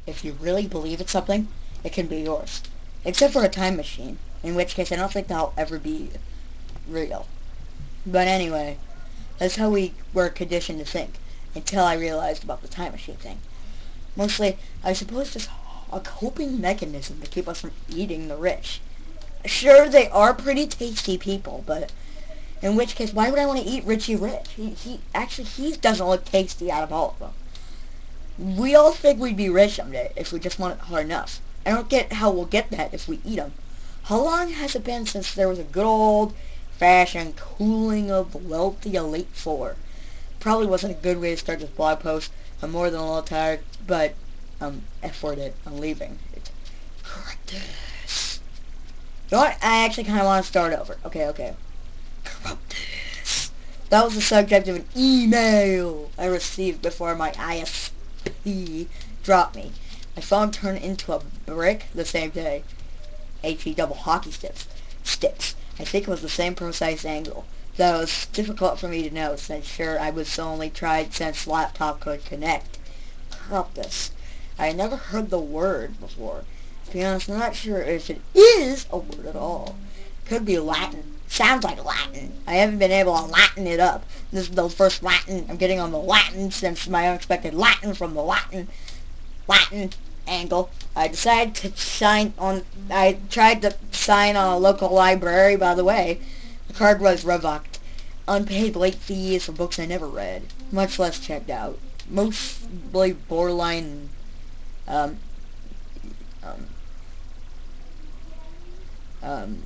if you really believe in something, it can be yours. Except for a time machine, in which case I don't think that'll ever be real. But anyway, that's how we were conditioned to think, until I realized about the time machine thing. Mostly, I suppose just a coping mechanism to keep us from eating the rich. Sure, they are pretty tasty people, but in which case, why would I want to eat Richie Rich? He doesn't look tasty out of all of them. We all think we'd be rich someday if we just want it hard enough. I don't get how we'll get that if we eat them. How long has it been since there was a good old-fashioned cooling of the wealthy elite four? Probably wasn't a good way to start this blog post. I'm more than a little tired, but F-worded. I'm leaving. Correct this. You know what? I actually kind of want to start over. Okay. Corrupt this. That was the subject of an email I received before my ISP dropped me. My phone turned into a brick the same day. HE double hockey sticks. I think it was the same precise angle. Though it was difficult for me to know, since sure I was only tried since laptop could connect. Corrupt this. I had never heard the word before. To be honest, I'm not sure if it is a word at all. Could be Latin. Sounds like Latin. I haven't been able to Latin it up. This is the first Latin I'm getting on the Latin since my unexpected Latin from the Latin angle. I tried to sign on a local library, by the way. The card was revoked. Unpaid late fees for books I never read, much less checked out. Mostly borderline,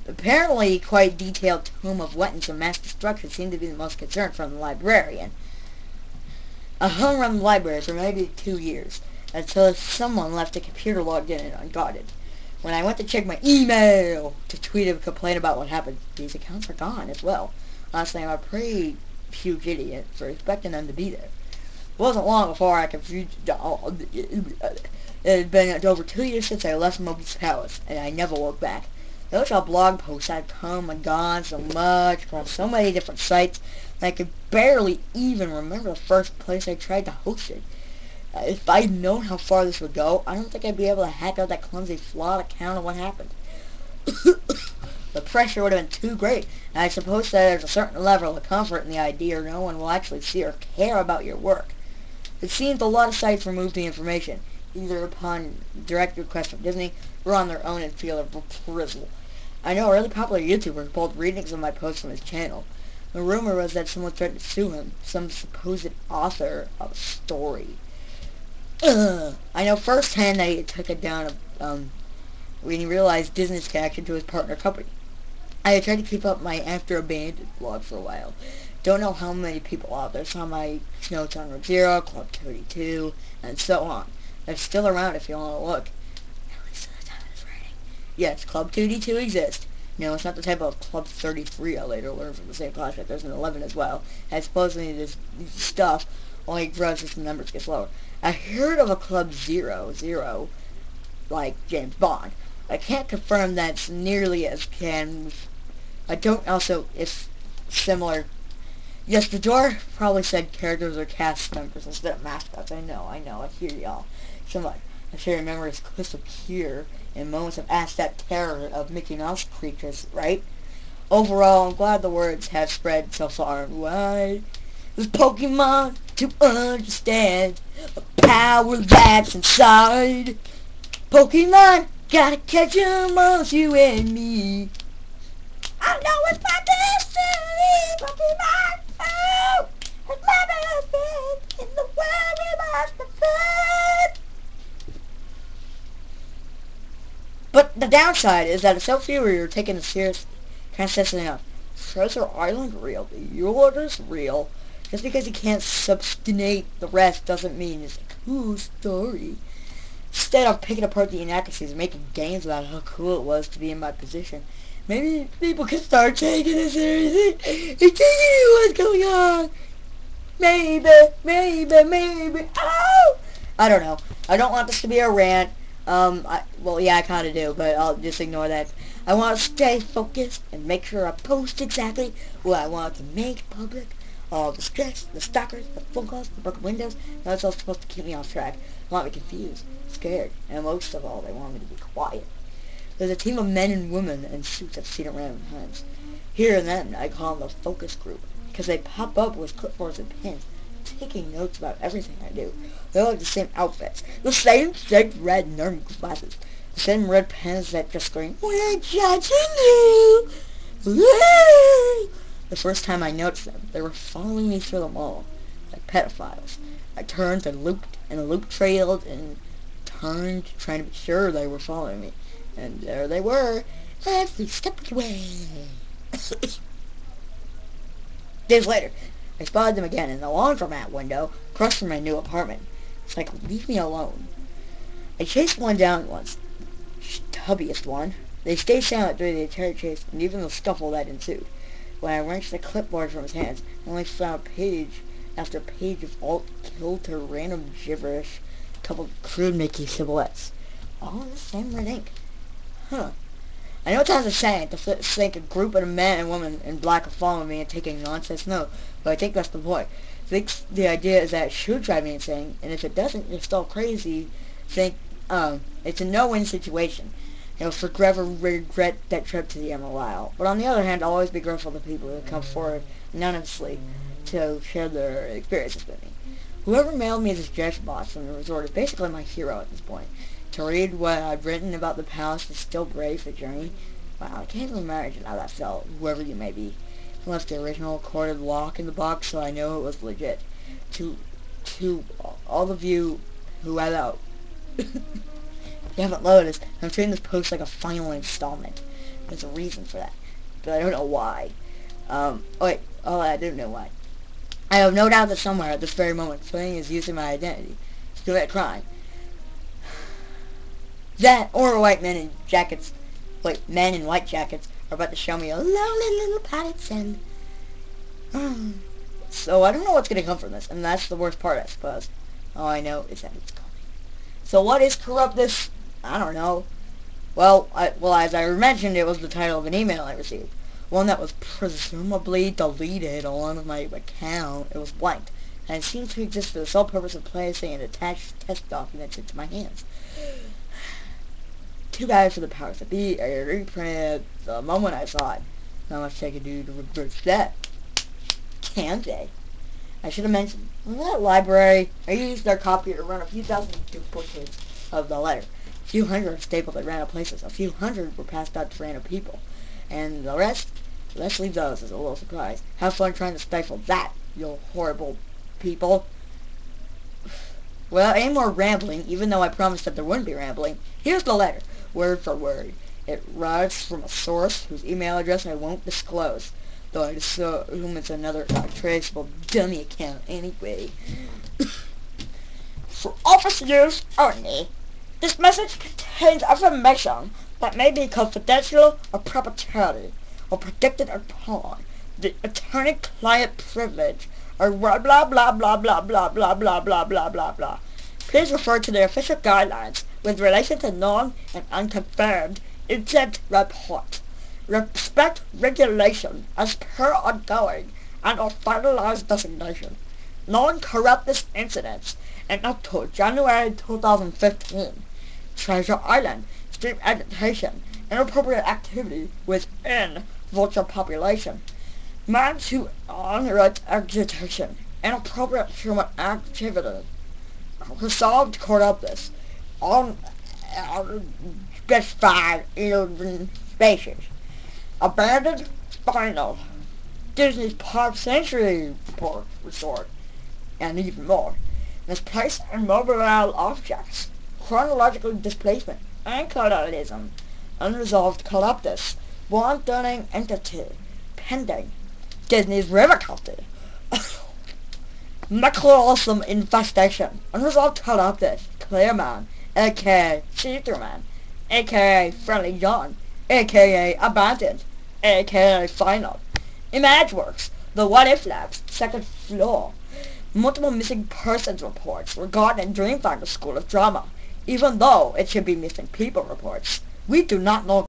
apparently quite detailed tome of weapons of mass destruction seemed to be the most concern from the librarian. I hung around the library for maybe 2 years, until someone left the computer logged in and unguarded. When I went to check my email to tweet a complaint about what happened, these accounts are gone as well. Honestly, I'm a pretty huge idiot for expecting them to be there. It wasn't long before I confused... It had been over 2 years since I left Moby's Palace, and I never looked back. Those are blog posts I've come and gone so much, across so many different sites, that I could barely even remember the first place I tried to host it. If I'd known how far this would go, I don't think I'd be able to hack out that clumsy, flawed account of what happened. The pressure would have been too great, and I suppose that there's a certain level of comfort in the idea no one will actually see or care about your work. It seems a lot of sites remove the information, either upon direct request from Disney or on their own and feel of reprisal. I know a really popular YouTuber pulled readings of my posts from his channel. The rumor was that someone threatened to sue him, some supposed author of a story. I know firsthand that he took it down when he realized Disney's connection to his partner company. I had tried to keep up my After Abandoned blog for a while. Don't know how many people out there saw my notes on Road Zero, Club 32, and so on. They're still around if you want to look. At least at the time of this writing. Yes, Club 32 exists. No, it's not the type of Club 33 I later learned from the same project. There's an 11 as well. And supposedly this stuff only grows as the numbers get lower. I heard of a Club 00, like James Bond. I can't confirm that's nearly as can. I don't also, if similar. Yes, the door probably said characters or cast members instead of mascots. I know, I hear y'all. So much. I sure remember it's crystal clear in moments of that terror of Mickey Mouse creatures, right? Overall, I'm glad the words have spread so far and wide. With Pokemon to understand the power that's inside. Pokemon, gotta catch 'em all, you and me. I know it's my destiny, Pokemon. Oh, it's my best in the world we must defend. But the downside is that if so few are taken seriously, can't stress it enough. Treasure Island real, the Yoda's real. Just because you can't substantiate the rest doesn't mean it's a cool story. Instead of picking apart the inaccuracies and making games about how cool it was to be in my position, maybe people can start taking it seriously and taking what's going on. Maybe. Oh! I don't know. I don't want this to be a rant. Well, yeah, I kind of do, but I'll just ignore that. I want to stay focused and make sure I post exactly what I want to make public. All the stress, the stalkers, the phone calls, the broken windows, that's all supposed to keep me off track. Want me confused. scared, and most of all, they want me to be quiet. There's a team of men and women in suits I've seen at random times. Here and then, I call them the focus group, because they pop up with clipboards and pens, taking notes about everything I do. They all have the same outfits, the same thick red nerd glasses, the same red pens that just scream, "We're judging you!" Woo! The first time I noticed them, they were following me through the mall, like pedophiles. I turned and loop trailed and turned, trying to be sure they were following me. And there they were, every step of the way. Days later, I spotted them again in the laundromat window across from my new apartment. It's like, leave me alone. I chased one down once, stubbiest one. They stayed silent during the entire chase and even the scuffle that ensued. When I wrenched the clipboard from his hands, I only found page after page of alt-kilter random gibberish, coupled with crude Mickey silhouettes. All in the same red ink. Huh. I know it sounds insane to think a group of men and women in black are following me and taking nonsense notes, but I think that's the point. I think the idea is that it should drive me insane, and if it doesn't, you're still crazy. Think, it's a no-win situation. You'll forever regret that trip to the Emerald Isle. But on the other hand, I'll always be grateful to people who come forward anonymously to share their experiences with me. Whoever mailed me this gesture box from the resort is basically my hero at this point. To read what I've written about the palace and still brave the journey, wow, I can't even imagine how that felt, whoever you may be. I left the original corded lock in the box so I know it was legit. To all of you who you haven't noticed, I'm treating this post like a final installment. There's a reason for that, but I don't know why. I do know why. I have no doubt that somewhere at this very moment, Fling is using my identity to commit a crime. That, or men in white jackets are about to show me a lonely little potted sand. So I don't know what's going to come from this, and that's the worst part, I suppose. All I know is that it's coming. So what is Corruptus? I don't know. Well, as I mentioned, it was the title of an email I received. One that was presumably deleted along with my account. It was blanked, and it seemed to exist for the sole purpose of placing an attached test documents into my hands. Too bad for the powers that be. I reprinted the moment I saw it. Not much they could do to reverse that. Can they? I should have mentioned, in that library, I used their copier to run a few thousand duplicates of the letter. A few hundred are stapled at random places. A few hundred were passed out to random people. And the rest, let's leave those as a little surprise. Have fun trying to stifle that, you horrible people. Well, any more rambling, even though I promised that there wouldn't be rambling, here's the letter, word for word. It arrives from a source whose email address I won't disclose, though I assume it's another traceable dummy account anyway. For office use only, this message contains information that may be confidential or proprietary, or predicted upon the attorney-client privilege, or blah blah blah blah blah blah blah blah blah blah blah blah. Please refer to the official guidelines with relation to known and unconfirmed incident report. Respect regulation as per ongoing and or finalized designation. Non-Corruptus incidents and up to January 2015. Treasure Island, stream agitation, inappropriate activity within vulture population. Man to on-right agitation, inappropriate human activity. Resolved Corruptus on specified in species. Abandoned Final, Disney's Park Century Resort, and even more. Misplaced and mobile objects, chronological displacement, and colonialism, unresolved Corruptus, wantoning entity, pending, Disney's River County, Macroosum infestation, unresolved Corruptus, Clearman, a.k.a. See-Through-Man, a.k.a. Friendly John, a.k.a. Abandoned, a.k.a. Final, ImageWorks, the What If Labs, second floor, multiple missing persons reports regarding Dreamfinder School of Drama, even though it should be missing people reports. We do not know